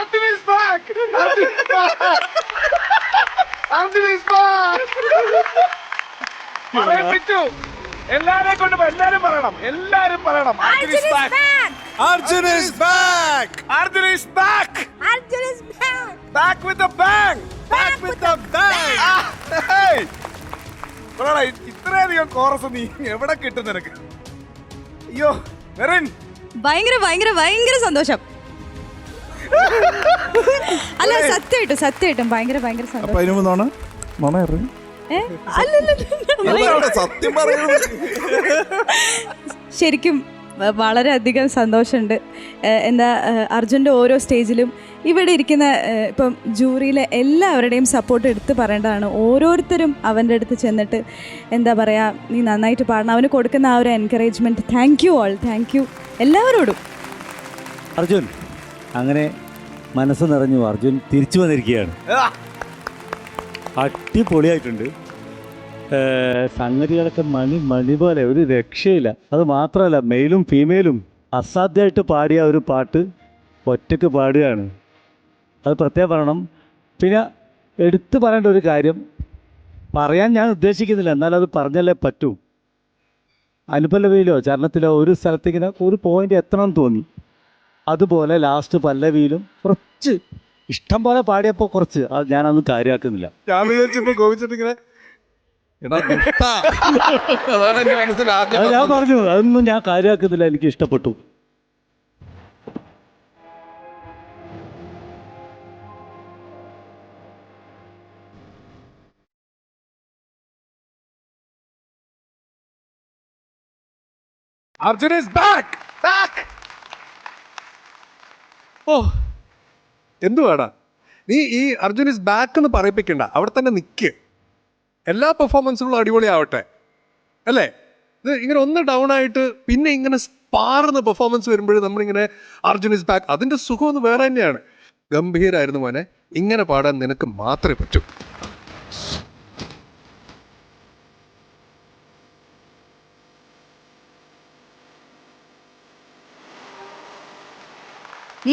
Arjun is back! Arjun is back! Arjun is back! പറയിപ്പിച്ചു. എല്ലാരെയും കൊണ്ട് എല്ലാരും പറയണം. Arjun is back! Arjun is back! Arjun is back! Arjun is back! Back with a bang! Back with a bang! Hey! പറയടാ, ഇത്രയധികം chorus നീ എവിടെ കിട്ടും നിനക്ക്? അയ്യോ മെറിൻ, ഭയങ്കര ഭയങ്കര ഭയങ്കര സന്തോഷം. അല്ല സത്യമായിട്ടും ഭയങ്കര ഭയങ്കര സന്തോഷം. അപ്പൊ അതിന് മുന്നാണ് മണയറി സത്യം പറയുന്നത് ശരിക്കും വളരെയധികം സന്തോഷമുണ്ട്. എന്താ അർജുൻ്റെ ഓരോ സ്റ്റേജിലും ഇവിടെ ഇരിക്കുന്ന ഇപ്പം ജൂറിയിലെ എല്ലാവരുടെയും സപ്പോർട്ട് എടുത്ത് പറയേണ്ടതാണ്. ഓരോരുത്തരും അവൻ്റെ അടുത്ത് ചെന്നിട്ട് എന്താ പറയുക, നീ നന്നായിട്ട് പാടണം, അവന് കൊടുക്കുന്ന ആ ഒരു encouragement. Thank you all, thank you എല്ലാവരോടും. അർജുൻ അങ്ങനെ മനസ്സ് നിറഞ്ഞു. അർജുൻ തിരിച്ചു വന്നിരിക്കുകയാണ്. അടിപൊളിയായിട്ടുണ്ട്. സംഗതികളൊക്കെ മണി പോലെ, ഒരു രക്ഷയില്ല. അത് മാത്രമല്ല, മെയിലും ഫീമെയിലും അസാധ്യമായിട്ട് പാടിയ ഒരു പാട്ട് ഒറ്റയ്ക്ക് പാടുകയാണ്. അത് പ്രത്യേകം പറയണം. പിന്നെ എടുത്തു പറയേണ്ട ഒരു കാര്യം പറയാൻ ഞാൻ ഉദ്ദേശിക്കുന്നില്ല, എന്നാൽ അത് പറഞ്ഞല്ലേ പറ്റൂ. അനുപല്ലവിയിലോ ചരണത്തിലോ ഒരു സ്ഥലത്തേക്കിന് ഒരു പോയിന്റ് എത്തണം തോന്നി. അതുപോലെ ലാസ്റ്റ് പല്ലവിയിലും കുറച്ച് ഇഷ്ടം പോലെ പാടിയപ്പോൾ കുറച്ച് അത് ഞാനൊന്നും കാര്യമാക്കുന്നില്ല. ഞാൻ വിചാരിച്ചപ്പോ ഗോപിച്ചിട്ടിങ്ങനെ അതാണ് എന്റെ മനസ്സിലാദ്യം. അത് ഞാൻ പറഞ്ഞു, അതൊന്നും ഞാൻ കാര്യമാക്കുന്നില്ല, എനിക്ക് ഇഷ്ടപ്പെട്ടു. Arjun is back! Back! ഓ എന്തുവാടാ നീ ഈ അർജുൻ ഇസ് ബാക്ക് എന്ന് പറയിപ്പിക്കണ്ട, അവിടെ തന്നെ നിൽക്ക്. എല്ലാ പെർഫോമൻസുകളും അടിപൊളിയാവട്ടെ, അല്ലേ? ഇത് ഇങ്ങനെ ഒന്ന് ഡൗൺ ആയിട്ട് പിന്നെ ഇങ്ങനെ സ്പാർന്ന പെർഫോമൻസ് വരുമ്പോഴും നമ്മളിങ്ങനെ അർജുൻ ഇസ് ബാക്ക്, അതിൻ്റെ സുഖം ഒന്ന് വേറെ തന്നെയാണ്. ഗംഭീരായിരുന്നു മോനെ, ഇങ്ങനെ പാടാൻ നിനക്ക് മാത്രമേ പറ്റൂ.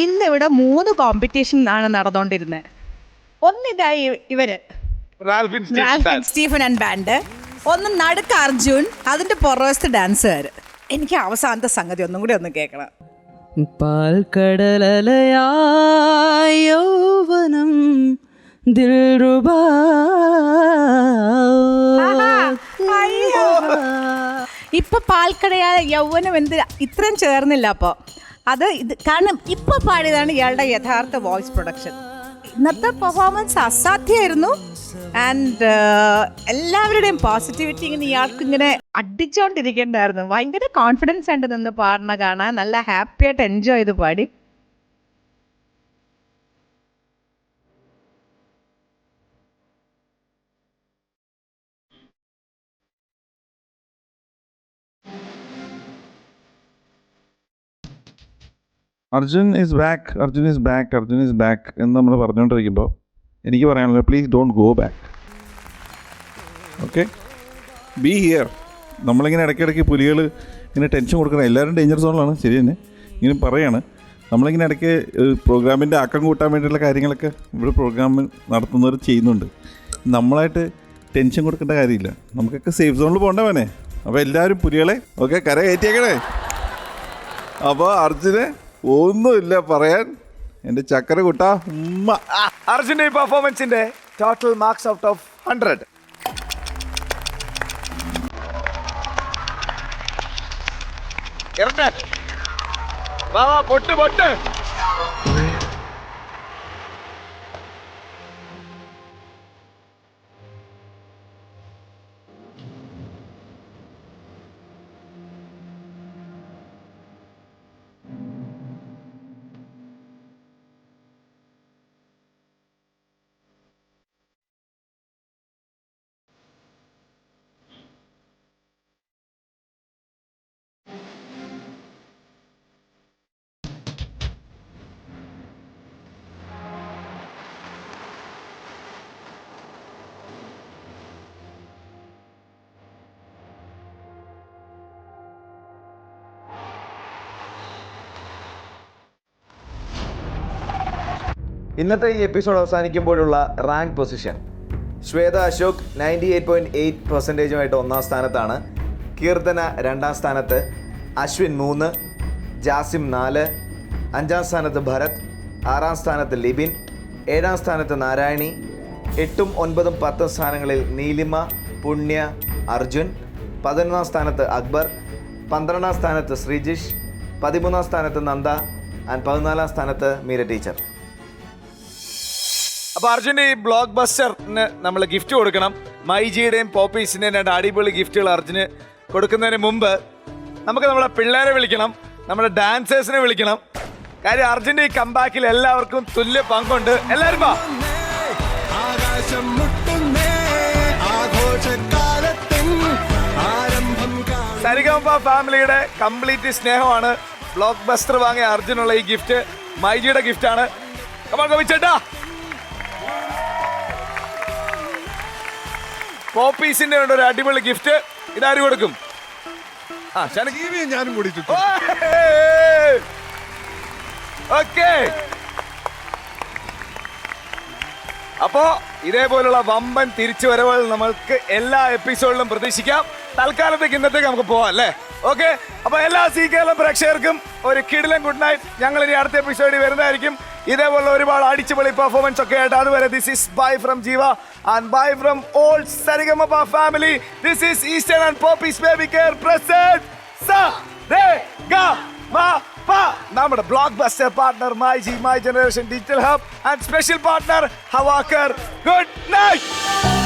ഇന്നിവിടെ 3 കോമ്പറ്റീഷൻ ആണ് നടന്നുകൊണ്ടിരുന്നത്. ഒന്നിതായി ഇവര് സ്റ്റീഫൻ ആൻഡ് ബാൻഡ്, ഒന്ന് നടുക്ക് അർജുൻ, അതിന്റെ പുറവശത്ത് ഡാൻസുകാർ. എനിക്ക് അവസാനത്തെ സംഗതി ഒന്നും കൂടി ഒന്ന് കേൾക്കണം. പാൽക്കടലലയായൗവനം ദിൽറുബാ. ഇപ്പൊ പാൽക്കടയായ യൗവനം എന്ത് ഇത്രയും ചേർന്നില്ല. അപ്പോൾ ഇത് കാരണം ഇപ്പൊ പാടിയതാണ് ഇയാളുടെ യഥാർത്ഥ വോയിസ് പ്രൊഡക്ഷൻ. ഇന്നത്തെ പെർഫോമൻസ് അസാധ്യമായിരുന്നു. ആൻഡ് എല്ലാവരുടെയും പോസിറ്റിവിറ്റി ഇങ്ങനെ ഇയാൾക്ക് ഇങ്ങനെ അടിച്ചോണ്ടിരിക്കേണ്ടായിരുന്നു. ഭയങ്കര കോൺഫിഡൻസ് ഉണ്ട് നിന്ന് പാടുന്ന കാണാൻ. നല്ല ഹാപ്പി ആയിട്ട് എൻജോയ് ചെയ്ത് പാടി. Arjun is back, Arjun is back, Arjun is back എന്ന് നമ്മൾ പറഞ്ഞുകൊണ്ടിരിക്കുമ്പോൾ എനിക്ക് പറയാനുള്ളത്, please don't go back. Okay, B here. നമ്മളിങ്ങനെ ഇടയ്ക്കിടയ്ക്ക് പുലികൾ ഇങ്ങനെ ടെൻഷൻ കൊടുക്കണം. എല്ലാവരും ഡേഞ്ചർ സോണിലാണ്, ശരി തന്നെ. ഇങ്ങനെ പറയാണ്, നമ്മളിങ്ങനെ ഇടയ്ക്ക് പ്രോഗ്രാമിൻ്റെ ആക്കം കൂട്ടാൻ വേണ്ടിയിട്ടുള്ള കാര്യങ്ങളൊക്കെ ഇവിടെ പ്രോഗ്രാം നടത്തുന്നവർ ചെയ്യുന്നുണ്ട്. നമ്മളായിട്ട് ടെൻഷൻ കൊടുക്കേണ്ട കാര്യമില്ല, നമുക്കൊക്കെ സേഫ് സോണിൽ പോകേണ്ടവനെ. അപ്പോൾ എല്ലാവരും പുലികളെ ഓക്കെ കര കയറ്റിയേക്കണേ. അപ്പോൾ അർജുനെ ഒന്നുമില്ല പറയാൻ, എൻ്റെ ചക്കര കൂട്ട ഉമ്മ. അർജുൻ്റെ ഈ പെർഫോമൻസിന്റെ ടോട്ടൽ മാർക്സ് ഔട്ട് ഓഫ് 100. പൊട്ട് ഇന്നത്തെ ഈ എപ്പിസോഡ് അവസാനിക്കുമ്പോഴുള്ള റാങ്ക് പൊസിഷൻ: ശ്വേത അശോക് 98.8% ഒന്നാം സ്ഥാനത്താണ്, കീർത്തന 2ാം സ്ഥാനത്ത്, അശ്വിൻ 3, ജാസിം 4, 5ാം സ്ഥാനത്ത് ഭരത്, 6ാം സ്ഥാനത്ത് ലിബിൻ, 7ാം സ്ഥാനത്ത് നാരായണി, 8ഉം 9ഉം 10ഉം സ്ഥാനങ്ങളിൽ നീലിമ, പുണ്യ, അർജുൻ, 11ാം സ്ഥാനത്ത് അക്ബർ, 12ാം സ്ഥാനത്ത് ശ്രീജിഷ്, 13ാം സ്ഥാനത്ത് നന്ദ ആൻഡ് 14ാം സ്ഥാനത്ത് മീര ടീച്ചർ. അപ്പോൾ അർജുൻ്റെ ഈ ബ്ലോക്ക് ബസ്റ്ററിന് നമ്മൾ ഗിഫ്റ്റ് കൊടുക്കണം. മൈജിയുടെയും പോപ്പീസിൻ്റെയും 2 അടിപൊളി ഗിഫ്റ്റുകൾ അർജുന് കൊടുക്കുന്നതിന് മുമ്പ് നമുക്ക് നമ്മുടെ പിള്ളേരെ വിളിക്കണം, നമ്മുടെ ഡാൻസേഴ്സിനെ വിളിക്കണം. കാര്യം അർജുൻ്റെ ഈ കംബാക്കിൽ എല്ലാവർക്കും തുല്യ പങ്കുണ്ട്. എല്ലാവരും വാ. സരിഗമപ ഫാമിലിയുടെ കംപ്ലീറ്റ് സ്നേഹമാണ് ബ്ലോക്ക് ബസ്റ്റർ വാങ്ങിയ അർജുനുള്ള ഈ ഗിഫ്റ്റ്. മൈജിയുടെ ഗിഫ്റ്റാണ്. കവിച്ചേട്ടാ, പോപ്പീസിന്റെ ഉണ്ട് ഒരു അടിപൊളി ഗിഫ്റ്റ്. ഇതാരും കൊടുക്കും? ആ ഞാനും കൂടി ഓക്കെ. അപ്പോ ഇതേപോലുള്ള വമ്പൻ തിരിച്ചുവരവുകൾ നമ്മൾക്ക് എല്ലാ എപ്പിസോഡിലും പ്രതീക്ഷിക്കാം. തൽക്കാലത്തേക്ക് ഇന്നത്തേക്ക് നമുക്ക് പോവാം അല്ലേ? ഓക്കെ. അപ്പൊ എല്ലാ സി കേരളം പ്രേക്ഷകർക്കും ഒരു കിടിലൻ ഗുഡ് നൈറ്റ്. ഞങ്ങൾ ഇനി അടുത്ത എപ്പിസോഡിൽ വരുന്നതായിരിക്കും ഇതേപോലെ ഒരുപാട് അടിച്ചുപൊളി പെർഫോമൻസ് ഒക്കെ ആയിട്ട്. അതുവരെ this is bye from Jeeva and bye from all Sarigamapa family. This is Eastern and Poppees baby care present നമ്മുടെ blockbuster partner myG, my generation digital hub and special partner ഹവാക്കർ. Good night.